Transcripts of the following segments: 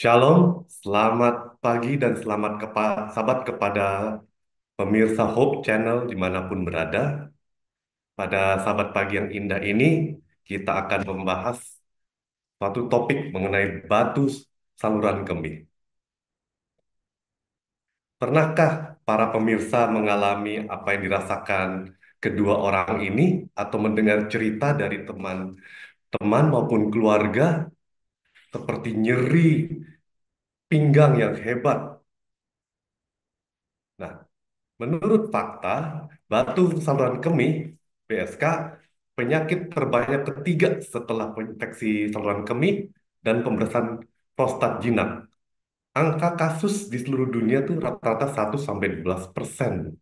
Shalom, selamat pagi dan selamat sahabat kepada pemirsa Hope Channel dimanapun berada. Pada sahabat pagi yang indah ini, kita akan membahas suatu topik mengenai batu saluran kemih. Pernahkah para pemirsa mengalami apa yang dirasakan kedua orang ini atau mendengar cerita dari teman-teman maupun keluarga seperti nyeri pinggang yang hebat? Nah, menurut fakta, batu saluran kemih (BSK) penyakit terbanyak ketiga setelah infeksi saluran kemih dan pemberesan prostat jinak. Angka kasus di seluruh dunia tuh rata-rata 1-12%.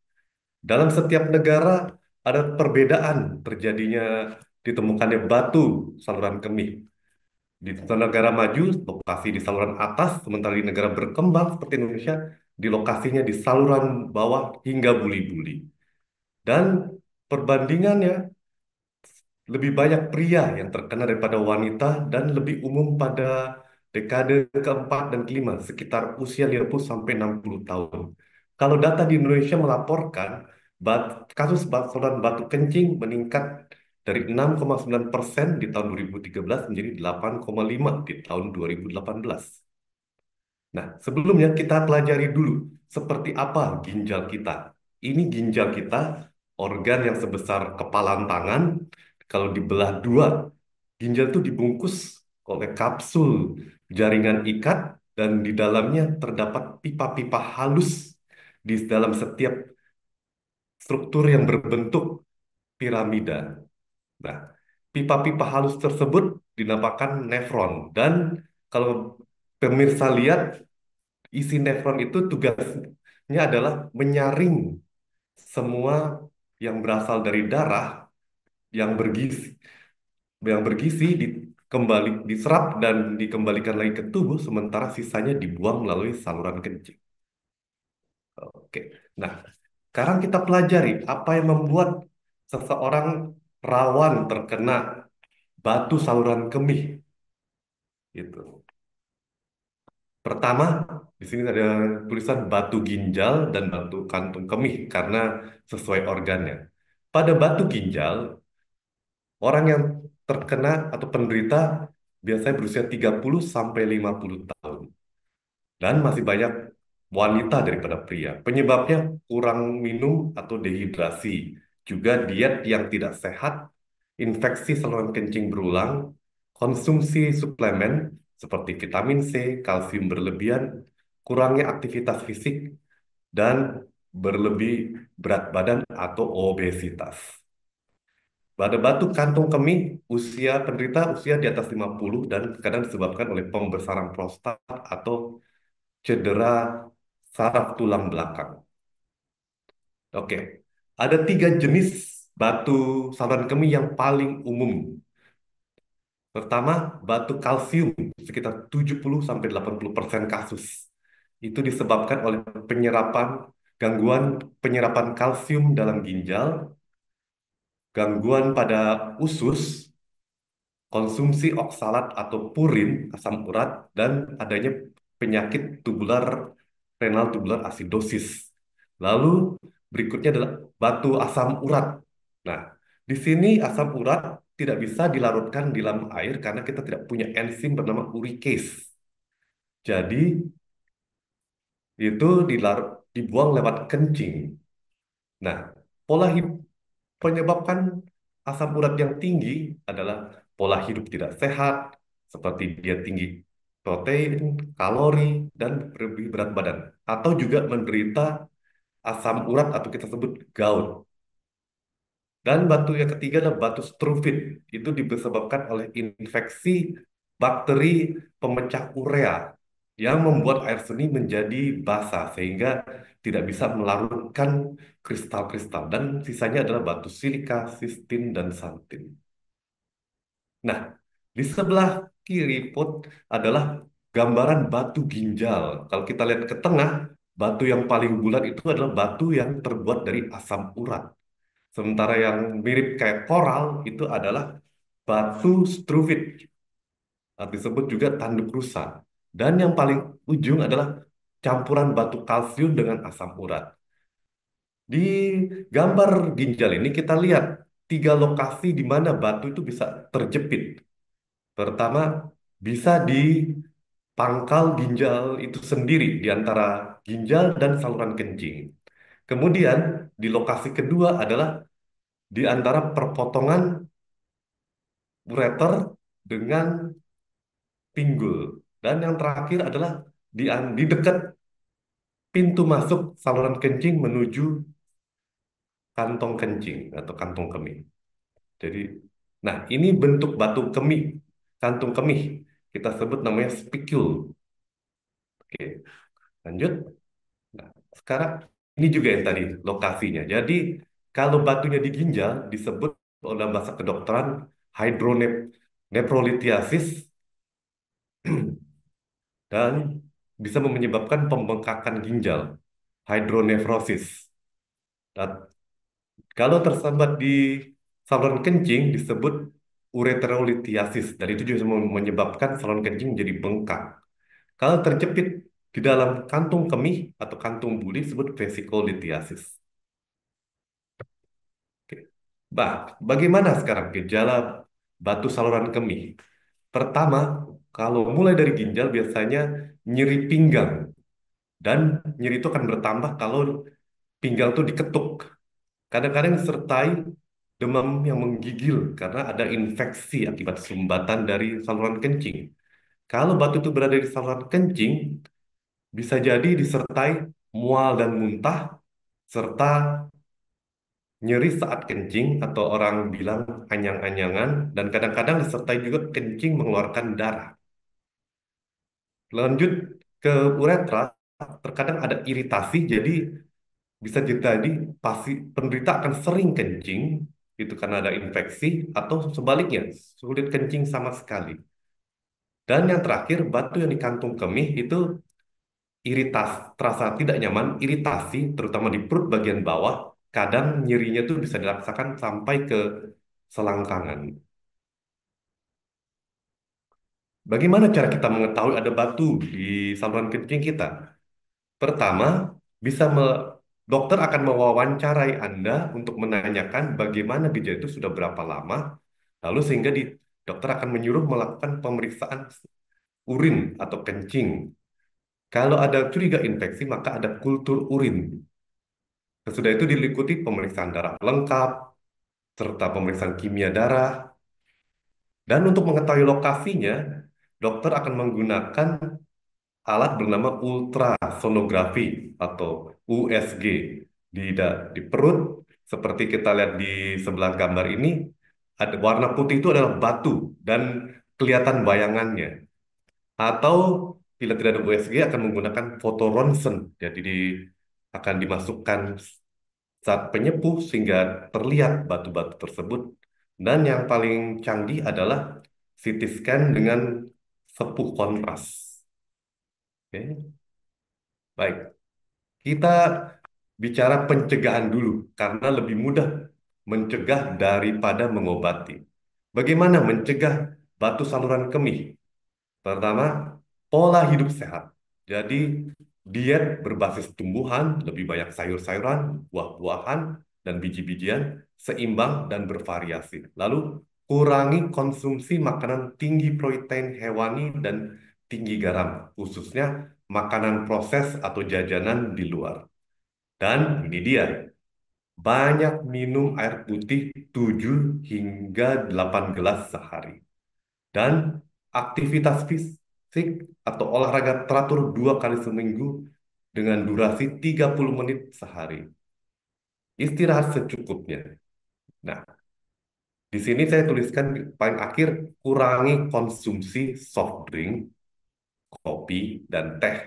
Dalam setiap negara ada perbedaan terjadinya ditemukannya batu saluran kemih. Di negara maju, lokasi di saluran atas, sementara di negara berkembang seperti Indonesia, di lokasinya di saluran bawah hingga buli-buli. Dan perbandingannya lebih banyak pria yang terkena daripada wanita dan lebih umum pada dekade keempat dan kelima, sekitar usia 50 sampai 60 tahun. Kalau data di Indonesia melaporkan kasus saluran batu kencing meningkat dari 6,9% di tahun 2013 menjadi 8,5 di tahun 2018. Nah, sebelumnya kita pelajari dulu seperti apa ginjal kita. Ini ginjal kita, organ yang sebesar kepalan tangan. Kalau dibelah dua, ginjal itu dibungkus oleh kapsul jaringan ikat dan di dalamnya terdapat pipa-pipa halus di dalam setiap struktur yang berbentuk piramida. Nah, pipa-pipa halus tersebut dinamakan nefron dan kalau pemirsa lihat isi nefron itu tugasnya adalah menyaring semua yang berasal dari darah yang bergizi, kembali diserap dan dikembalikan lagi ke tubuh, sementara sisanya dibuang melalui saluran kencing. Oke, nah sekarang kita pelajari apa yang membuat seseorang rawan terkena batu saluran kemih. Itu. Pertama, di sini ada tulisan batu ginjal dan batu kantung kemih karena sesuai organnya. Pada batu ginjal, orang yang terkena atau penderita biasanya berusia 30 sampai 50 tahun dan masih banyak wanita daripada pria. Penyebabnya kurang minum atau dehidrasi, juga diet yang tidak sehat, infeksi saluran kencing berulang, konsumsi suplemen seperti vitamin C, kalsium berlebihan, kurangnya aktivitas fisik, dan berlebih berat badan atau obesitas. Pada batu kantung kemih, usia penderita usia di atas 50 dan kadang disebabkan oleh pembesaran prostat atau cedera saraf tulang belakang. Oke, ada tiga jenis batu saluran kemih yang paling umum. Pertama, batu kalsium sekitar 70-80% kasus. Itu disebabkan oleh gangguan penyerapan kalsium dalam ginjal, gangguan pada usus, konsumsi oksalat atau purin, asam urat, dan adanya penyakit renal tubular acidosis. Lalu berikutnya adalah batu asam urat. Nah, di sini asam urat tidak bisa dilarutkan di dalam air karena kita tidak punya enzim bernama uricase. Jadi itu dibuang lewat kencing. Nah, pola hidup penyebabkan asam urat yang tinggi adalah pola hidup tidak sehat, seperti dia tinggi protein, kalori, dan berlebih berat badan. Atau juga menderita asam urat atau kita sebut gout. Dan batu yang ketiga adalah batu struvit. Itu disebabkan oleh infeksi bakteri pemecah urea yang membuat air seni menjadi basah sehingga tidak bisa melarutkan kristal-kristal. Dan sisanya adalah batu silika, sistin, dan santin. Nah, di sebelah kiri pot adalah gambaran batu ginjal. Kalau kita lihat ke tengah, batu yang paling bulat itu adalah batu yang terbuat dari asam urat. Sementara yang mirip kayak koral itu adalah batu struvit, atau disebut juga tanduk rusa. Dan yang paling ujung adalah campuran batu kalsium dengan asam urat. Di gambar ginjal ini kita lihat tiga lokasi di mana batu itu bisa terjepit. Pertama, bisa di pangkal ginjal itu sendiri di antara ginjal dan saluran kencing. Kemudian di lokasi kedua adalah di antara perpotongan ureter dengan pinggul. Dan yang terakhir adalah di dekat pintu masuk saluran kencing menuju kantong kencing atau kantong kemih. Jadi, nah ini bentuk batu kemih, kantung kemih. Kita sebut namanya spikul. Oke, lanjut. Nah, sekarang ini juga yang tadi lokasinya. Jadi, kalau batunya di ginjal disebut dalam bahasa kedokteran hydronephrolithiasis dan bisa menyebabkan pembengkakan ginjal, hydronefrosis. Dan kalau tersambat di saluran kencing disebut ureterolithiasis dan itu juga menyebabkan saluran kencing jadi bengkak. Kalau terjepit di dalam kantung kemih atau kantung buli disebut vesikolithiasis. Oke. Bagaimana sekarang gejala batu saluran kemih? Pertama, kalau mulai dari ginjal biasanya nyeri pinggang dan nyeri itu akan bertambah kalau pinggang itu diketuk. Kadang-kadang disertai demam yang menggigil karena ada infeksi akibat sumbatan dari saluran kencing. Kalau batu itu berada di saluran kencing, bisa jadi disertai mual dan muntah, serta nyeri saat kencing atau orang bilang anyang-anyangan, dan kadang-kadang disertai juga kencing mengeluarkan darah. Lanjut ke uretra, terkadang ada iritasi, jadi bisa jadi penderita akan sering kencing, itu karena ada infeksi, atau sebaliknya, sulit kencing sama sekali. Dan yang terakhir, batu yang di kantung kemih itu iritas, terasa tidak nyaman, iritasi, terutama di perut bagian bawah, kadang nyerinya tuh bisa dirasakan sampai ke selangkangan. Bagaimana cara kita mengetahui ada batu di saluran kencing kita? Pertama, bisa dokter akan mewawancarai Anda untuk menanyakan bagaimana gejala itu sudah berapa lama, lalu sehingga dokter akan menyuruh melakukan pemeriksaan urin atau kencing. Kalau ada curiga infeksi, maka ada kultur urin. Sesudah itu diikuti pemeriksaan darah lengkap, serta pemeriksaan kimia darah. Dan untuk mengetahui lokasinya, dokter akan menggunakan alat bernama ultrasonografi atau USG di perut seperti kita lihat di sebelah gambar ini ada warna putih itu adalah batu dan kelihatan bayangannya atau bila tidak ada USG akan menggunakan foto ronsen jadi akan dimasukkan saat penyepuh sehingga terlihat batu-batu tersebut dan yang paling canggih adalah CT scan dengan sepuh kontras. Oke, baik. Kita bicara pencegahan dulu, karena lebih mudah mencegah daripada mengobati. Bagaimana mencegah batu saluran kemih? Pertama, pola hidup sehat. Jadi, diet berbasis tumbuhan, lebih banyak sayur-sayuran, buah-buahan, dan biji-bijian, seimbang dan bervariasi. Lalu, kurangi konsumsi makanan tinggi protein hewani dan tinggi garam, khususnya makanan proses atau jajanan di luar. Dan ini dia, banyak minum air putih 7 hingga 8 gelas sehari. Dan aktivitas fisik atau olahraga teratur 2 kali seminggu dengan durasi 30 menit sehari. Istirahat secukupnya. Nah, di sini saya tuliskan di paling akhir, kurangi konsumsi soft drink, kopi, dan teh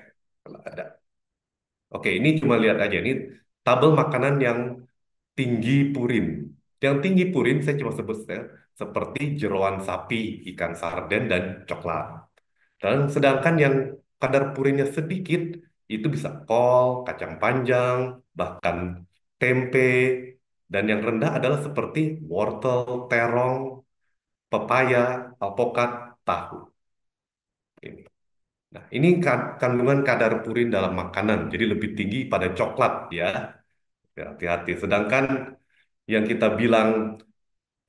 kalau ada. Oke, ini cuma lihat aja. Ini tabel makanan yang tinggi purin. Yang tinggi purin saya cuma sebut seperti jeroan sapi, ikan sarden, dan coklat. Dan sedangkan yang kadar purinnya sedikit, itu bisa kol, kacang panjang, bahkan tempe, dan yang rendah adalah seperti wortel, terong, pepaya, alpukat, tahu. Ini. Nah, ini kandungan kadar purin dalam makanan, jadi lebih tinggi pada coklat ya. Ya, hati-hati. Sedangkan yang kita bilang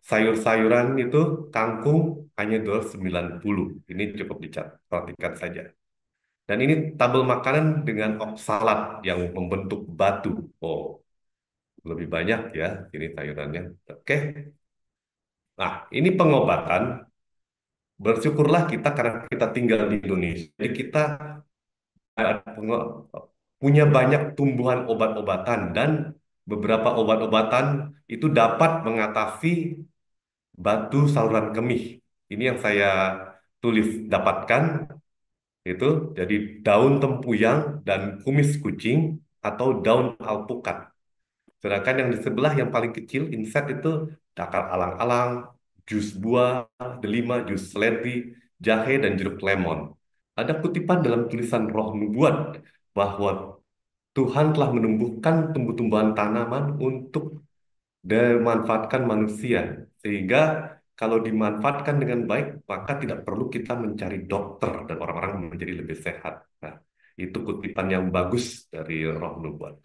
sayur-sayuran itu kangkung hanya 290. Ini cukup perhatikan saja. Dan ini tabel makanan dengan oksalat yang membentuk batu. Oh, lebih banyak ya ini sayurannya. Oke. Nah, ini pengobatan. Bersyukurlah kita karena kita tinggal di Indonesia. Jadi kita punya banyak tumbuhan obat-obatan dan beberapa obat-obatan itu dapat mengatasi batu saluran kemih. Ini yang saya tulis dapatkan itu jadi daun tempuyan dan kumis kucing atau daun alpukat. Sedangkan yang di sebelah yang paling kecil insect itu dakar alang-alang, jus buah, delima, jus seledri, jahe dan jeruk lemon. Ada kutipan dalam tulisan Roh Nubuat bahwa Tuhan telah menumbuhkan tumbuh-tumbuhan tanaman untuk dimanfaatkan manusia. Sehingga kalau dimanfaatkan dengan baik, maka tidak perlu kita mencari dokter dan orang-orang menjadi lebih sehat. Nah, itu kutipan yang bagus dari Roh Nubuat.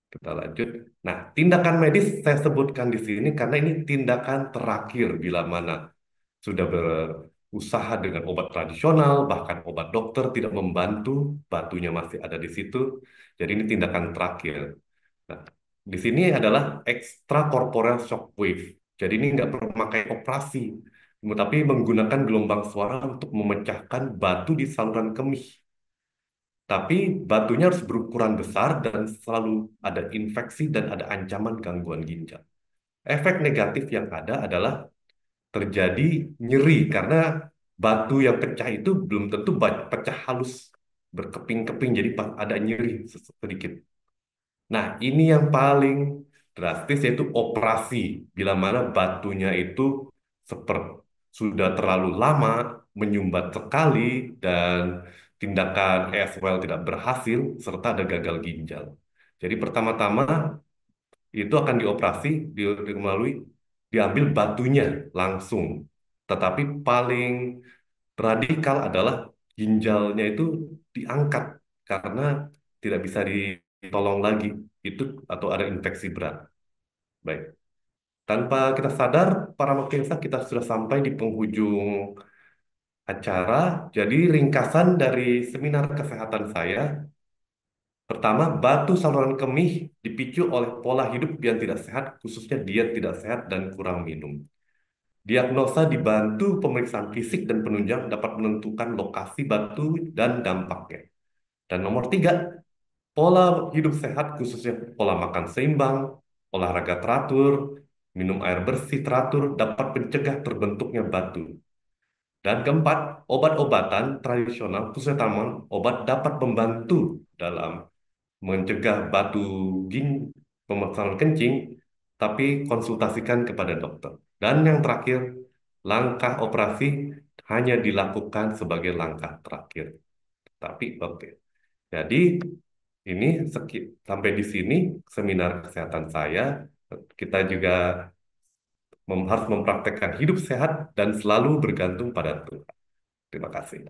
Kita lanjut. Nah, tindakan medis saya sebutkan di sini karena ini tindakan terakhir bila mana sudah berusaha dengan obat tradisional, bahkan obat dokter tidak membantu, batunya masih ada di situ. Jadi ini tindakan terakhir. Nah, di sini adalah extracorporeal shockwave. Jadi ini nggak perlu memakai operasi, tapi menggunakan gelombang suara untuk memecahkan batu di saluran kemih. Tapi batunya harus berukuran besar dan selalu ada infeksi dan ada ancaman gangguan ginjal. Efek negatif yang ada adalah terjadi nyeri karena batu yang pecah itu belum tentu pecah halus, berkeping-keping, jadi ada nyeri sedikit. Nah, ini yang paling drastis yaitu operasi. Bila mana batunya itu seperti sudah terlalu lama, menyumbat sekali, dan tindakan ESWL tidak berhasil, serta ada gagal ginjal. Jadi pertama-tama itu akan dioperasi, melalui diambil batunya langsung. Tetapi paling radikal adalah ginjalnya itu diangkat karena tidak bisa ditolong lagi itu atau ada infeksi berat. Baik, tanpa kita sadar para pemirsa kita sudah sampai di penghujung acara. Jadi ringkasan dari seminar kesehatan saya, pertama, batu saluran kemih dipicu oleh pola hidup yang tidak sehat, khususnya diet tidak sehat dan kurang minum. Diagnosa dibantu pemeriksaan fisik dan penunjang dapat menentukan lokasi batu dan dampaknya. Dan nomor tiga, pola hidup sehat khususnya pola makan seimbang, olahraga teratur, minum air bersih teratur dapat mencegah terbentuknya batu. Dan keempat, obat-obatan tradisional khususnya tanaman obat dapat membantu dalam mencegah batu gin pemersalahan kencing, tapi konsultasikan kepada dokter. Dan yang terakhir, langkah operasi hanya dilakukan sebagai langkah terakhir. Tapi oke. Jadi ini sampai di sini seminar kesehatan saya. Kita juga harus mempraktekkan hidup sehat dan selalu bergantung pada Tuhan. Terima kasih.